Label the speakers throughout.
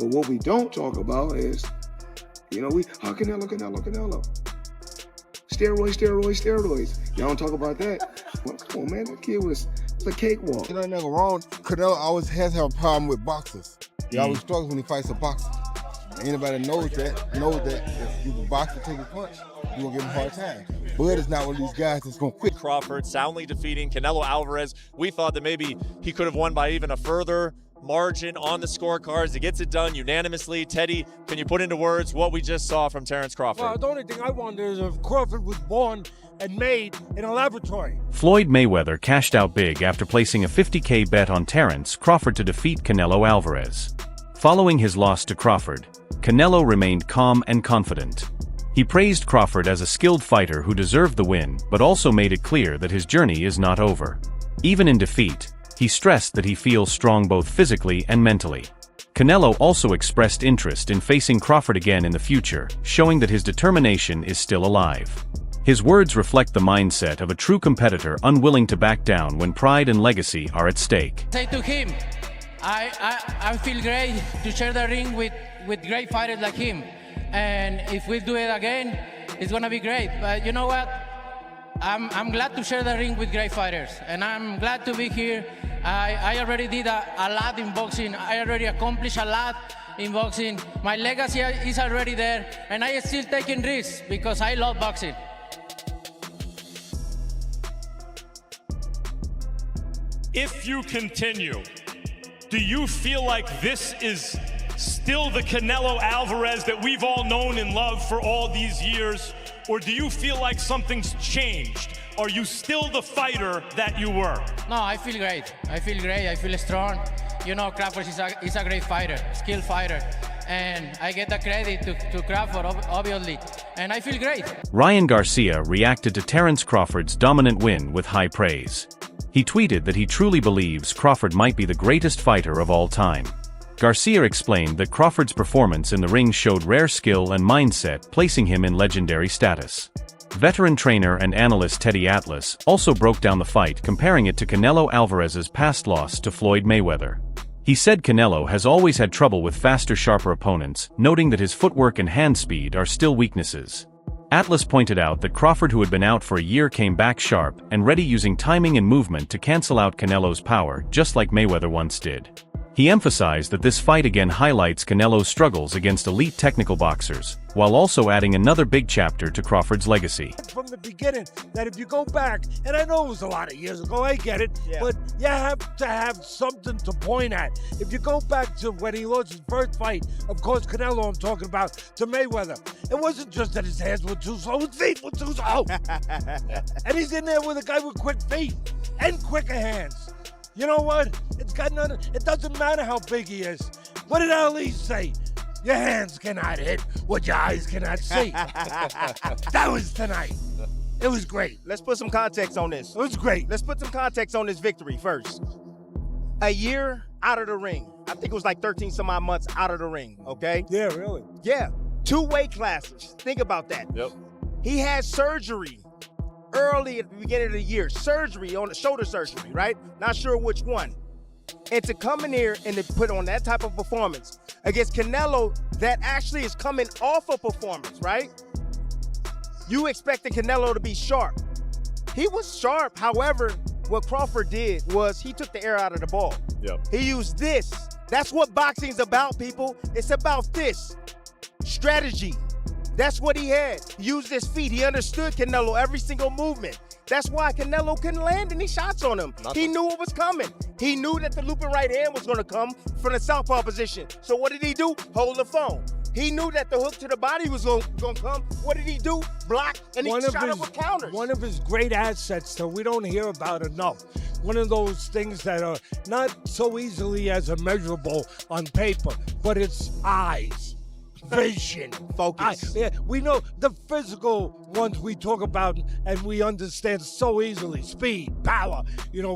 Speaker 1: But what we don't talk about is, Canelo. Steroids. Y'all don't talk about that. Well, come on, man. That kid was a cakewalk.
Speaker 2: You know, nothing wrong. Canelo always has had a problem with boxers. He always struggles when he fights a boxer. Anybody knows that if you can box and take a punch, you're going to give him a hard time. Bud is not one of these guys that's going to quit.
Speaker 3: Crawford soundly defeating Canelo Alvarez. We thought that maybe he could have won by even a further margin on the scorecards. He gets it done unanimously. Teddy, can you put into words what we just saw from Terence Crawford?
Speaker 4: Well, the only thing I wonder is if Crawford was born and made in a laboratory.
Speaker 5: Floyd Mayweather cashed out big after placing a $50K bet on Terence Crawford to defeat Canelo Alvarez. Following his loss to Crawford, Canelo remained calm and confident. He praised Crawford as a skilled fighter who deserved the win, but also made it clear that his journey is not over. Even in defeat, he stressed that he feels strong both physically and mentally. Canelo also expressed interest in facing Crawford again in the future, showing that his determination is still alive. His words reflect the mindset of a true competitor unwilling to back down when pride and legacy are at stake.
Speaker 6: Say to him, I feel great to share the ring with great fighters like him. And if we do it again, it's gonna be great. But you know what? I'm glad to share the ring with great fighters, and I'm glad to be here. I already did a lot in boxing. I already accomplished a lot in boxing. My legacy is already there, and I am still taking risks because I love boxing.
Speaker 7: If you continue, do you feel like this is still the Canelo Alvarez that we've all known and loved for all these years? Or do you feel like something's changed? Are you still the fighter that you were?
Speaker 6: No, I feel great. I feel strong. You know, Crawford is a great fighter, skilled fighter. And I get the credit to Crawford, obviously. And I feel great.
Speaker 5: Ryan Garcia reacted to Terence Crawford's dominant win with high praise. He tweeted that he truly believes Crawford might be the greatest fighter of all time. Garcia explained that Crawford's performance in the ring showed rare skill and mindset, placing him in legendary status. Veteran trainer and analyst Teddy Atlas also broke down the fight, comparing it to Canelo Alvarez's past loss to Floyd Mayweather. He said Canelo has always had trouble with faster, sharper opponents, noting that his footwork and hand speed are still weaknesses. Atlas pointed out that Crawford, who had been out for a year, came back sharp and ready, using timing and movement to cancel out Canelo's power, just like Mayweather once did. He emphasized that this fight again highlights Canelo's struggles against elite technical boxers, while also adding another big chapter to Crawford's legacy.
Speaker 4: From the beginning, that if you go back, and I know it was a lot of years ago, I get it, but you have to have something to point at. If you go back to when he lost his first fight, of course, Canelo I'm talking about, to Mayweather, it wasn't just that his hands were too slow, his feet were too slow. And he's in there with a guy with quick feet and quicker hands. You know what? It doesn't matter how big he is. What did Ali say? Your hands cannot hit what your eyes cannot see. That was tonight. It was great.
Speaker 8: Let's put some context on this.
Speaker 4: It was great.
Speaker 8: Let's put some context on this victory first. A year out of the ring. I think it was like 13 some odd months out of the ring, okay?
Speaker 4: Yeah, really?
Speaker 8: Yeah. 2 weight classes. Think about that.
Speaker 3: Yep.
Speaker 8: He had surgery early at the beginning of the year. Surgery on the shoulder surgery, right? Not sure which one. And to come in here and to put on that type of performance against Canelo that actually is coming off a performance, right? You expected Canelo to be sharp. He was sharp. However, what Crawford did was he took the air out of the ball.
Speaker 3: Yep.
Speaker 8: He used this. That's what boxing's about, people. It's about this. Strategy. That's what he had. He used his feet. He understood Canelo, every single movement. That's why Canelo couldn't land any shots on him. He knew it was coming. He knew that the looping right hand was going to come from the southpaw position. So what did he do? Hold the phone. He knew that the hook to the body was going to come. What did he do? Block, and he shot up with counters.
Speaker 4: One of his great assets that we don't hear about enough. One of those things that are not so easily as immeasurable on paper, but it's eyes. Vision,
Speaker 8: focus.
Speaker 4: We know the physical ones we talk about and we understand so easily. Speed, power,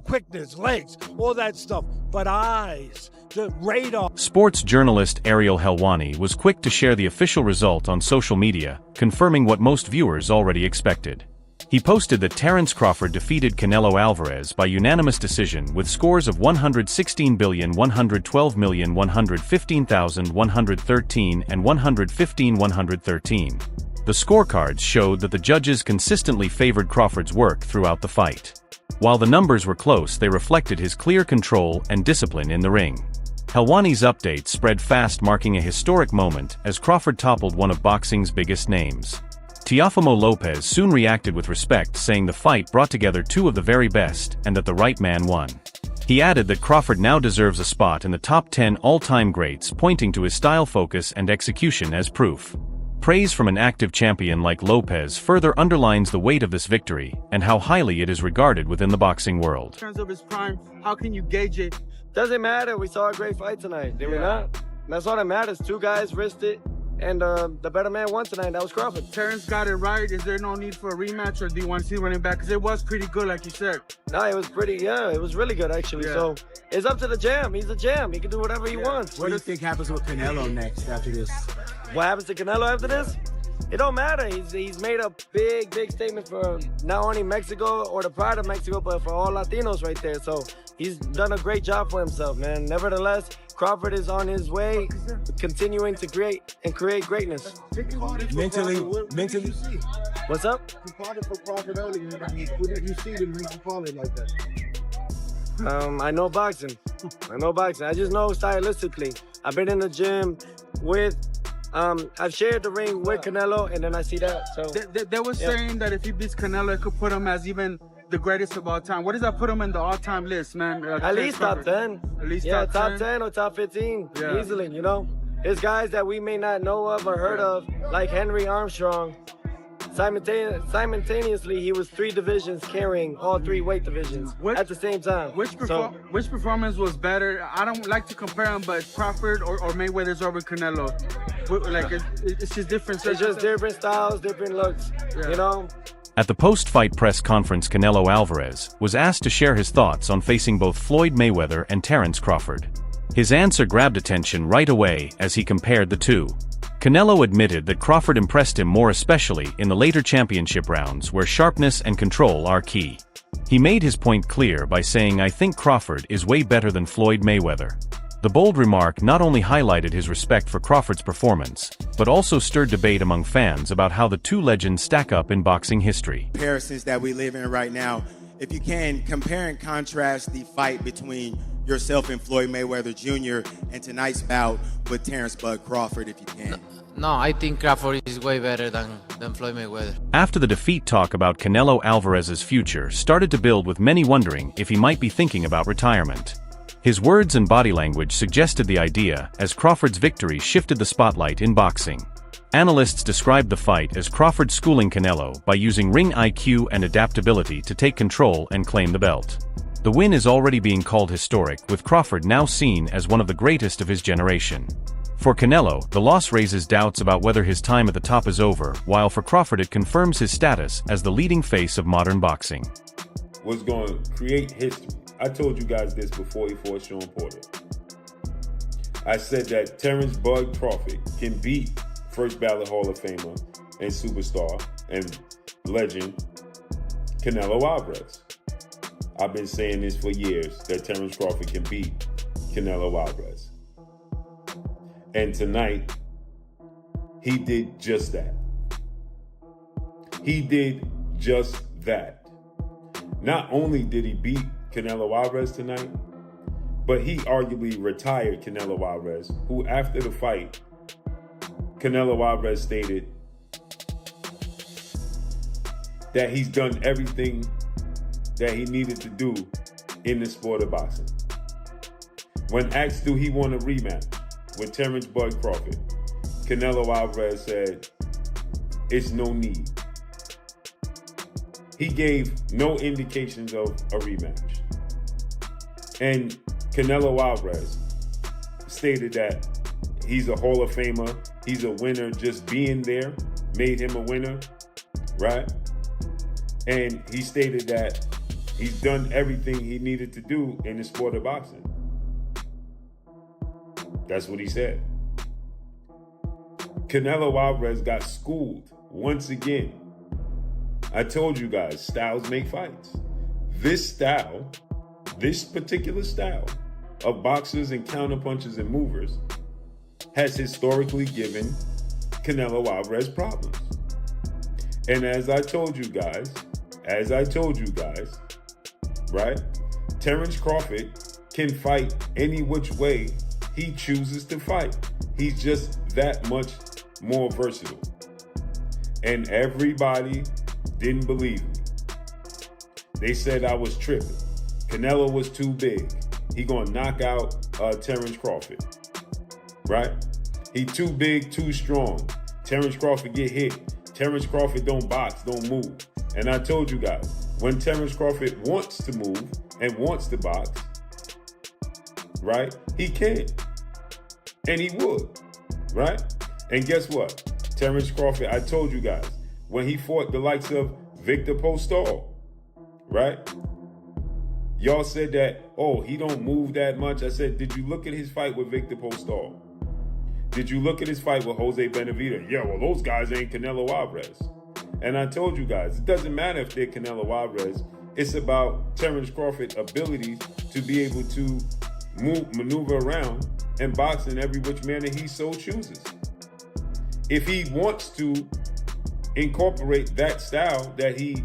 Speaker 4: quickness, legs, all that stuff. But eyes, the radar.
Speaker 5: Sports journalist Ariel Helwani was quick to share the official result on social media, confirming what most viewers already expected. He posted that Terence Crawford defeated Canelo Alvarez by unanimous decision with scores of 116,112,115,113 and 115,113. The scorecards showed that the judges consistently favored Crawford's work throughout the fight. While the numbers were close, they reflected his clear control and discipline in the ring. Helwani's update spread fast, marking a historic moment as Crawford toppled one of boxing's biggest names. Teofimo Lopez soon reacted with respect, saying the fight brought together two of the very best and that the right man won. He added that Crawford now deserves a spot in the top 10 all-time greats, pointing to his style, focus, and execution as proof. Praise from an active champion like Lopez further underlines the weight of this victory and how highly it is regarded within the boxing world.
Speaker 9: In terms of his prime, how can you gauge it? Doesn't matter. We saw a great fight tonight, did we not? That's all that matters. Two guys risked it, and the better man won tonight. That was Crawford.
Speaker 10: Terence got it right. Is there no need for a rematch, or do you want to see running back? Because it was pretty good, like you said.
Speaker 9: No, it was pretty, it was really good, actually. Yeah. So it's up to the jam. He's a jam. He can do whatever he wants.
Speaker 11: What do you think happens with Canelo next after this?
Speaker 9: What happens to Canelo after this? It don't matter. He's made a big statement for not only Mexico or the pride of Mexico, but for all Latinos right there. So he's done a great job for himself, man. Nevertheless, Crawford is on his way, continuing to create greatness.
Speaker 11: Mentally.
Speaker 9: What's up?
Speaker 2: You fought it for Crawford earlier. What did you see to make you fall it like that?
Speaker 9: I know boxing. I just know stylistically. I've been in the gym with. I've shared the ring with Canelo, and then I see that. So
Speaker 10: they were saying that if he beats Canelo, it could put him as even the greatest of all time. What does that put him in the all-time list, man?
Speaker 9: At least top 10.
Speaker 10: At least
Speaker 9: top 10 or top 15, easily. You know, there's guys that we may not know of or heard of, like Henry Armstrong. Simultaneously, he was 3 divisions carrying all 3 weight divisions at the same time.
Speaker 10: Which performance was better? I don't like to compare them, but Crawford or Mayweather's over Canelo. Like it's just different.
Speaker 9: It's just different styles, different looks. You know.
Speaker 5: At the post-fight press conference, Canelo Alvarez was asked to share his thoughts on facing both Floyd Mayweather and Terence Crawford. His answer grabbed attention right away as he compared the two. Canelo admitted that Crawford impressed him more, especially in the later championship rounds where sharpness and control are key. He made his point clear by saying, "I think Crawford is way better than Floyd Mayweather." The bold remark not only highlighted his respect for Crawford's performance, but also stirred debate among fans about how the two legends stack up in boxing history.
Speaker 11: Comparisons that we live in right now, if you can, compare and contrast the fight between yourself and Floyd Mayweather Jr. and tonight's bout with Terence "Bud" Crawford, if you can.
Speaker 6: No, I think Crawford is way better than Floyd Mayweather.
Speaker 5: After the defeat, talk about Canelo Alvarez's future started to build, with many wondering if he might be thinking about retirement. His words and body language suggested the idea, as Crawford's victory shifted the spotlight in boxing. Analysts described the fight as Crawford schooling Canelo by using ring IQ and adaptability to take control and claim the belt. The win is already being called historic, with Crawford now seen as one of the greatest of his generation. For Canelo, the loss raises doubts about whether his time at the top is over, while for Crawford it confirms his status as the leading face of modern boxing.
Speaker 12: Was going to create history. I told you guys this before he fought Sean Porter. I said that Terence "Bud" Crawford can beat first ballot Hall of Famer and superstar and legend Canelo Alvarez. I've been saying this for years, that Terence Crawford can beat Canelo Alvarez. And tonight, he did just that. He did just that. Not only did he beat Canelo Alvarez tonight, but he arguably retired Canelo Alvarez, who after the fight, Canelo Alvarez stated that he's done everything that he needed to do in the sport of boxing. When asked, do he want a rematch with Terence "Bud" Crawford, Canelo Alvarez said, "It's no need." He gave no indications of a rematch. And Canelo Alvarez stated that he's a Hall of Famer, he's a winner, just being there made him a winner, right? And he stated that he's done everything he needed to do in the sport of boxing. That's what he said. Canelo Alvarez got schooled once again I told you guys, styles make fights. This style, this particular style of boxers and counterpunchers and movers has historically given Canelo Alvarez problems. And as I told you guys, right? Terence Crawford can fight any which way he chooses to fight. He's just that much more versatile. And everybody didn't believe me. They said I was tripping. Canelo was too big. He gonna knock out Terence Crawford, right? He too big, too strong. Terence Crawford get hit. Terence Crawford don't box, don't move. And I told you guys, when Terence Crawford wants to move and wants to box, right, he can. And he would, right? And guess what? Terence Crawford, I told you guys, when he fought the likes of Victor Postol, right? Y'all said that, oh, he don't move that much. I said, did you look at his fight with Victor Postol? Did you look at his fight with Jose Benavidez? Yeah, well, those guys ain't Canelo Alvarez. And I told you guys, it doesn't matter if they're Canelo Alvarez. It's about Terence Crawford's ability to be able to maneuver around and box in every which manner he so chooses. If he wants to incorporate that style that he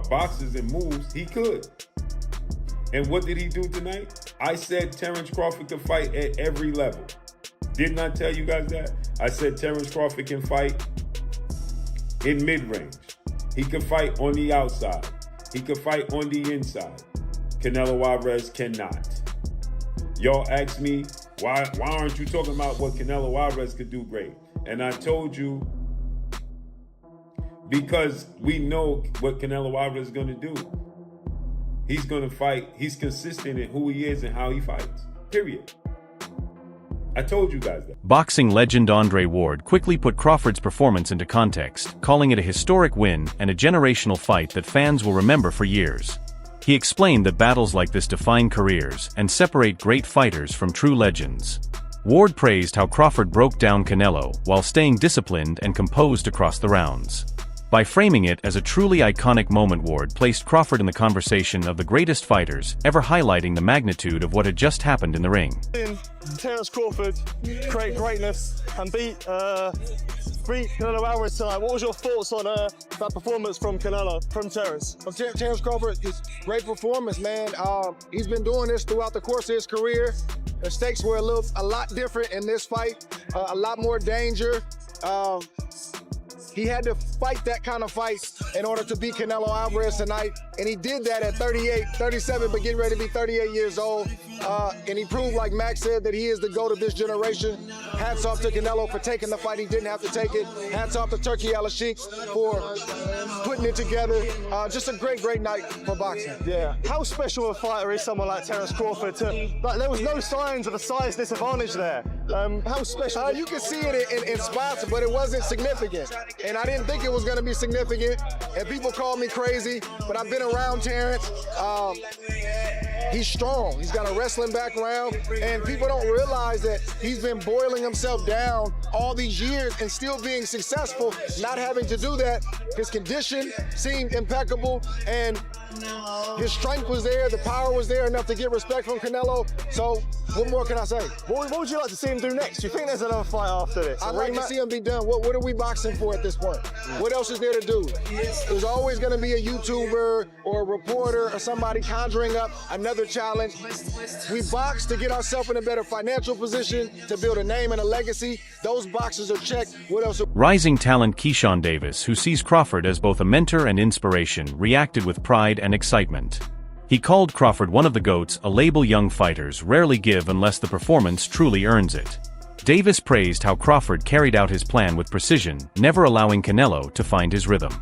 Speaker 12: boxes and moves, he could. And what did he do tonight? I said Terence Crawford could fight at every level. Didn't I tell you guys that? I said Terence Crawford can fight in mid-range. He can fight on the outside. He can fight on the inside. Canelo Alvarez cannot. Y'all asked me, why aren't you talking about what Canelo Alvarez could do great? And I told you, because we know what Canelo Alvarez is going to do. He's going to fight. He's consistent in who he is and how he fights. Period. I told you guys that.
Speaker 5: Boxing legend Andre Ward quickly put Crawford's performance into context, calling it a historic win and a generational fight that fans will remember for years. He explained that battles like this define careers and separate great fighters from true legends. Ward praised how Crawford broke down Canelo while staying disciplined and composed across the rounds. By framing it as a truly iconic moment, Ward placed Crawford in the conversation of the greatest fighters, ever highlighting the magnitude of what had just happened in the ring.
Speaker 13: Terence Crawford create greatness and beat Canelo Alvarez tonight. What was your thoughts on that performance from Terence?
Speaker 14: Well, Terence Crawford, it's great performance, man. He's been doing this throughout the course of his career. The stakes were a lot different in this fight, a lot more danger. He had to fight that kind of fight in order to beat Canelo Alvarez tonight, and he did that at 37, but getting ready to be 38 years old. And he proved, like Max said, that he is the GOAT of this generation. Hats off to Canelo for taking the fight. He didn't have to take it. Hats off to Turkey Al-Sheikh for putting it together. Just a great, great night for boxing.
Speaker 13: Yeah. How special a fighter is someone like Terence Crawford? There was no signs of a size disadvantage there. How special?
Speaker 14: You can see it in spots, but it wasn't significant. And I didn't think it was going to be significant. And people call me crazy, but I've been around Terence. He's strong. He's got a wrestling background, and people don't realize that he's been boiling himself down all these years and still being successful, not having to do that. His condition seemed impeccable, and his strength was there, the power was there enough to get respect from Canelo. So what more can I say?
Speaker 13: What would you like to see him do next? Do you think there's another fight after this?
Speaker 14: I'd like to see him be done. What are we boxing for at this point? What else is there to do? There's always going to be a YouTuber or a reporter or somebody conjuring up another challenge. We box to get ourselves in a better financial position, to build a name and a legacy. Those boxes are checked. What else?
Speaker 5: Rising talent Keyshawn Davis, who sees Crawford as both a mentor and inspiration, reacted with pride and excitement. He called Crawford one of the GOATs, a label young fighters rarely give unless the performance truly earns it. Davis praised how Crawford carried out his plan with precision, never allowing Canelo to find his rhythm.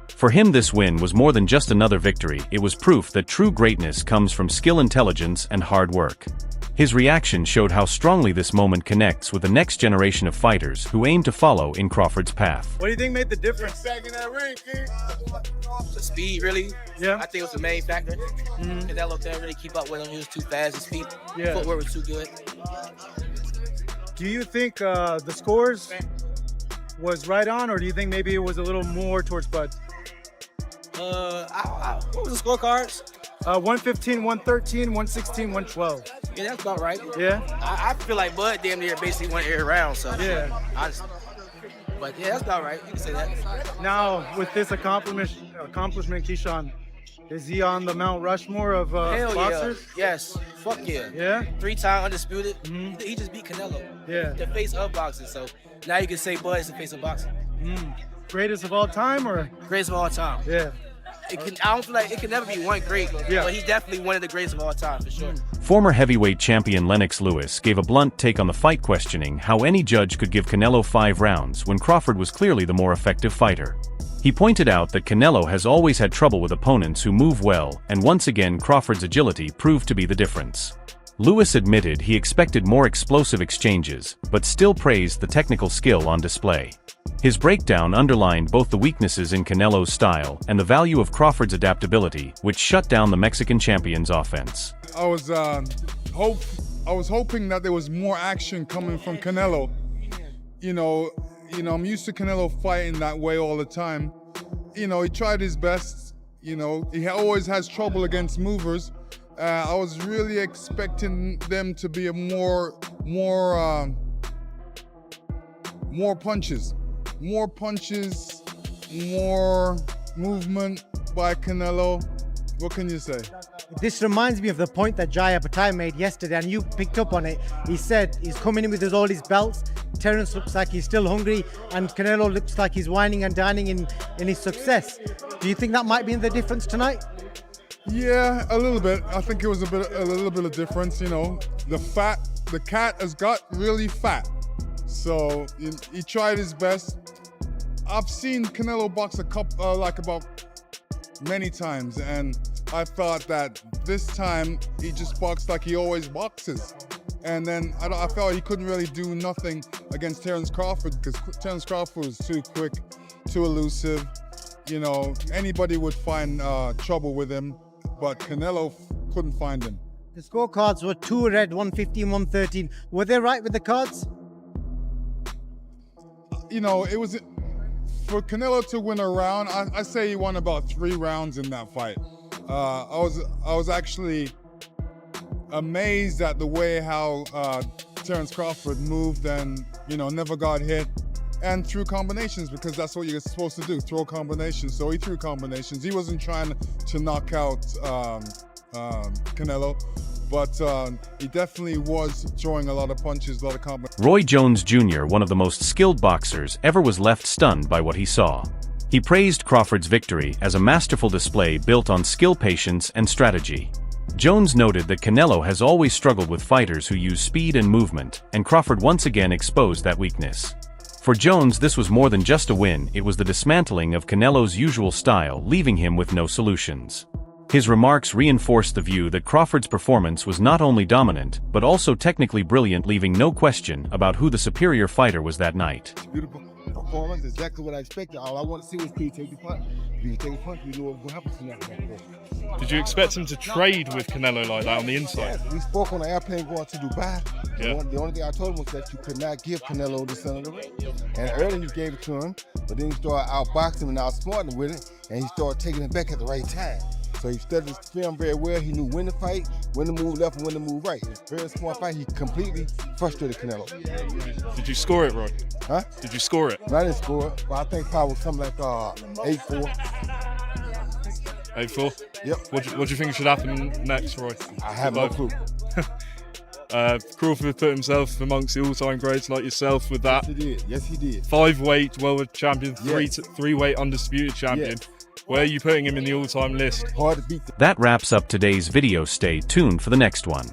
Speaker 5: For him, this win was more than just another victory. It was proof that true greatness comes from skill, intelligence, and hard work. His reaction showed how strongly this moment connects with the next generation of fighters who aim to follow in Crawford's path.
Speaker 15: What do you think made the difference?
Speaker 16: The speed, really.
Speaker 15: Yeah.
Speaker 16: I think it was the main factor. Canelo couldn't really keep up with him. He was too fast. His feet, footwork was too good.
Speaker 15: Do you think the scores was right on, or do you think maybe it was a little more towards Bud?
Speaker 16: What was the scorecards?
Speaker 15: 115, 113, 116, 112.
Speaker 16: Yeah, that's about right.
Speaker 15: Yeah?
Speaker 16: I feel like Bud damn near basically won every round, so.
Speaker 15: Yeah.
Speaker 16: Honestly. But yeah, that's about right. You can say that.
Speaker 15: Now, with this accomplishment, Keyshawn, is he on the Mount Rushmore of
Speaker 16: Hell
Speaker 15: boxers?
Speaker 16: yeah. Yes. Fuck yeah.
Speaker 15: Yeah?
Speaker 16: 3-time undisputed. He just beat Canelo.
Speaker 15: Yeah.
Speaker 16: The face of boxing. So now you can say Bud is the face of boxing.
Speaker 15: Greatest of all time, or?
Speaker 16: Greatest of all time.
Speaker 15: Yeah.
Speaker 16: I don't feel like it can never be one great, but he's definitely one of the greatest of all time, for sure.
Speaker 5: Former heavyweight champion Lennox Lewis gave a blunt take on the fight, questioning how any judge could give Canelo 5 rounds when Crawford was clearly the more effective fighter. He pointed out that Canelo has always had trouble with opponents who move well, and once again Crawford's agility proved to be the difference. Lewis admitted he expected more explosive exchanges, but still praised the technical skill on display. His breakdown underlined both the weaknesses in Canelo's style and the value of Crawford's adaptability, which shut down the Mexican champion's offense.
Speaker 17: I was hoping that there was more action coming from Canelo. You know, I'm used to Canelo fighting that way all the time. He tried his best. He always has trouble against movers. I was really expecting them to be more punches, more movement by Canelo. What can you say?
Speaker 18: This reminds me of the point that Jaya Patai made yesterday, and you picked up on it. He said he's coming in with all his belts. Terence looks like he's still hungry, and Canelo looks like he's whining and dining in his success. Do you think that might be the difference tonight?
Speaker 17: Yeah, a little bit. I think it was a little bit of difference. The cat has got really fat, so he tried his best. I've seen Canelo box about many times, and I thought that this time he just boxed like he always boxes. And then I felt he couldn't really do nothing against Terence Crawford because Terence Crawford was too quick, too elusive. Anybody would find trouble with him, but Canelo couldn't find him.
Speaker 18: The scorecards were 2 red, 115, 113. Were they right with the cards?
Speaker 17: It was for Canelo to win a round. I say he won about 3 rounds in that fight. I was actually amazed at the way how Terence Crawford moved and never got hit, and threw combinations, because that's what you're supposed to do, throw combinations. So he threw combinations. He wasn't trying to knock out Canelo, but he definitely was throwing a lot of punches, a lot of combinations.
Speaker 5: Roy Jones Jr., one of the most skilled boxers ever, was left stunned by what he saw. He praised Crawford's victory as a masterful display built on skill, patience, and strategy. Jones noted that Canelo has always struggled with fighters who use speed and movement, and Crawford once again exposed that weakness. For Jones, this was more than just a win, it was the dismantling of Canelo's usual style, leaving him with no solutions. His remarks reinforced the view that Crawford's performance was not only dominant, but also technically brilliant, leaving no question about who the superior fighter was that night.
Speaker 2: Beautiful performance, exactly what I expected. All I want to see was Pete take the punch. If you take the punch, we know what will happen to that.
Speaker 19: Did you expect him to trade with Canelo like that on the inside?
Speaker 2: Yes, we spoke on the airplane going to Dubai.
Speaker 19: Yeah.
Speaker 2: The only thing I told him was that you could not give Canelo the center of the ring. And earlier you gave it to him, but then you started outboxing him and outsmarting him with it, and he started taking it back at the right time. So he studied his film very well. He knew when to fight, when to move left, and when to move right. It's a very smart fight. He completely frustrated Canelo.
Speaker 19: Did you score it, Roy?
Speaker 2: Huh?
Speaker 19: Did you score it?
Speaker 2: No, I didn't score it. Well, I think probably something like 8-4.
Speaker 19: 8-4?
Speaker 2: Yep.
Speaker 19: What do you think should happen next, Roy?
Speaker 2: I have no clue.
Speaker 19: Crawford put himself amongst the all-time greats like yourself with that.
Speaker 2: Yes, he did. Yes, he did.
Speaker 19: 5-weight welterweight champion,
Speaker 2: Yes.
Speaker 19: 3-weight undisputed champion.
Speaker 2: Yes.
Speaker 19: Where are you putting him in the all-time list?
Speaker 2: Hard to beat.
Speaker 5: That wraps up today's video. Stay tuned for the next one.